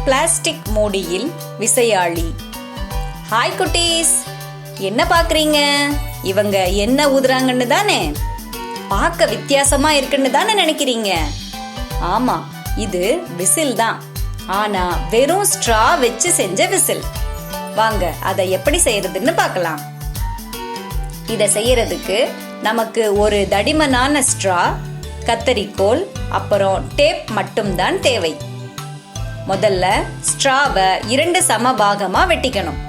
Plastic மூடியில் விசையாழி. Hi குட்டீஸ், என்ன பார்க்குறீங்க? இவங்க என்ன ஊதுறாங்கன்னு தானே? பார்க்க வித்தியாசமா இருக்குன்னு தானே நினைக்கிறீங்க? ஆமா, இது விசில் தான். ஆனா வெறும் ஸ்ட்ரா வச்சு செஞ்ச விசில். வாங்க அதை எப்படி செய்யறதுன்னு பார்க்கலாம். இதை செய்யறதுக்கு நமக்கு ஒரு தடிமனான ஸ்ட்ரா, கத்தரிக்கோல், அப்புறம் டேப் மட்டும்தான் தேவை. முதல்ல ஸ்ட்ராவை 2 சம பாகமா வெட்டிக்கணும்.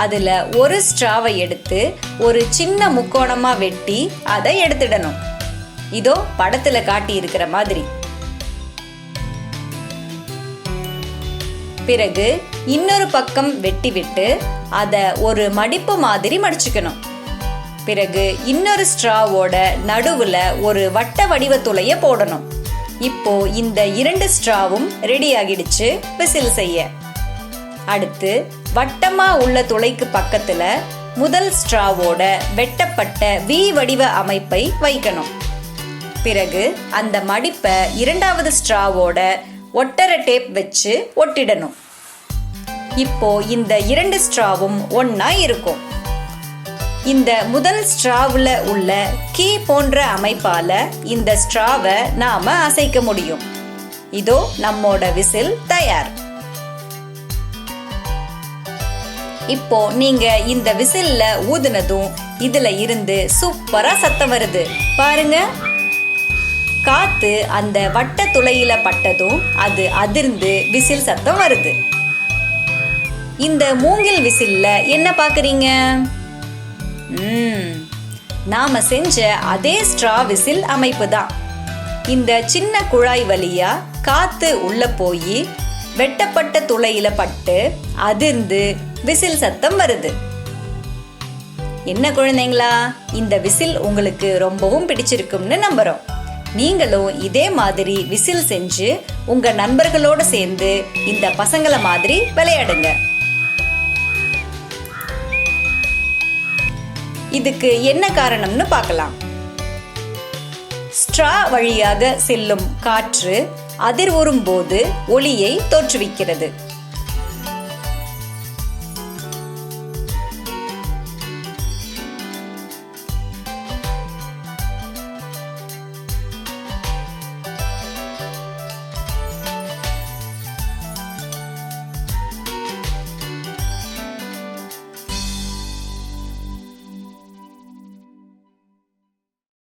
அதுல ஒரு ஸ்ட்ராவை எடுத்து ஒரு சின்ன முக்கோணமா வெட்டி அதை எடுத்துடணும். இதோ படத்துல காட்டி இருக்கிற மாதிரி. பிறகு இன்னொரு பக்கம் வெட்டி விட்டு அதை ஒரு மடிப்பு மாதிரி மடிச்சுக்கணும். பிறகு இன்னொரு ஸ்ட்ராவோட நடுவுல ஒரு வட்ட வடிவ துளைய போடணும். இப்போ இந்த 2 ஸ்ட்ராவும் ரெடி ஆகிடுச்சு விசில் செய்ய. அடுத்து வட்டமா உள்ள துளைக்கு பக்கத்துல முதல் ஸ்ட்ராவோட வெட்டப்பட்ட வி வடிவ அமைப்பை வைக்கணும். பிறகு அந்த மடிப்பை 2வது ஸ்ட்ராவோட ஒட்டர டேப் வச்சு ஒட்டிடணும். இப்போ இந்த 2 ஸ்ட்ராவும் ஒன்னா இருக்கும். இந்த முதல் ஸ்ட்ராவுல உள்ள கீ போன்ற அமைப்பால இந்த ஸ்ட்ராவை நாம அசைக்க முடியும். இதோ நம்மோட விசில் தயார். இப்போ நீங்க இந்த விசில்ல ஊதுனதும் இதுல இருந்து சூப்பரா சத்தம் வருது பாருங்க. காத்து அந்த வட்ட துளையில பட்டதும் அது அதிர்ந்து விசில் சத்தம் வருது. இந்த மூங்கில் விசில்ல என்ன பாக்குறீங்க? நாம செஞ்ச அதே ஸ்ட்ரா விசில் அமைப்பு தான். இந்த சின்ன குழாய் வழியா காத்து உள்ள போய் வெட்டப்பட்ட துளையில பட்டு அதிர்ந்து விசில் சத்தம் வருது. என்ன குழந்தைங்களா, இந்த விசில் உங்களுக்கு ரொம்பவும் பிடிச்சிருக்கும்னு நம்புறோம். நீங்களும் இதே மாதிரி விசில் செஞ்சு உங்க நண்பர்களோட சேர்ந்து இந்த பசங்களை மாதிரி விளையாடுங்க. இதுக்கு என்ன காரணம்னு பார்க்கலாம். ஸ்ட்ரா வழியாக செல்லும் காற்று அதிர்வுறும் போது ஒலியை தோற்றுவிக்கிறது.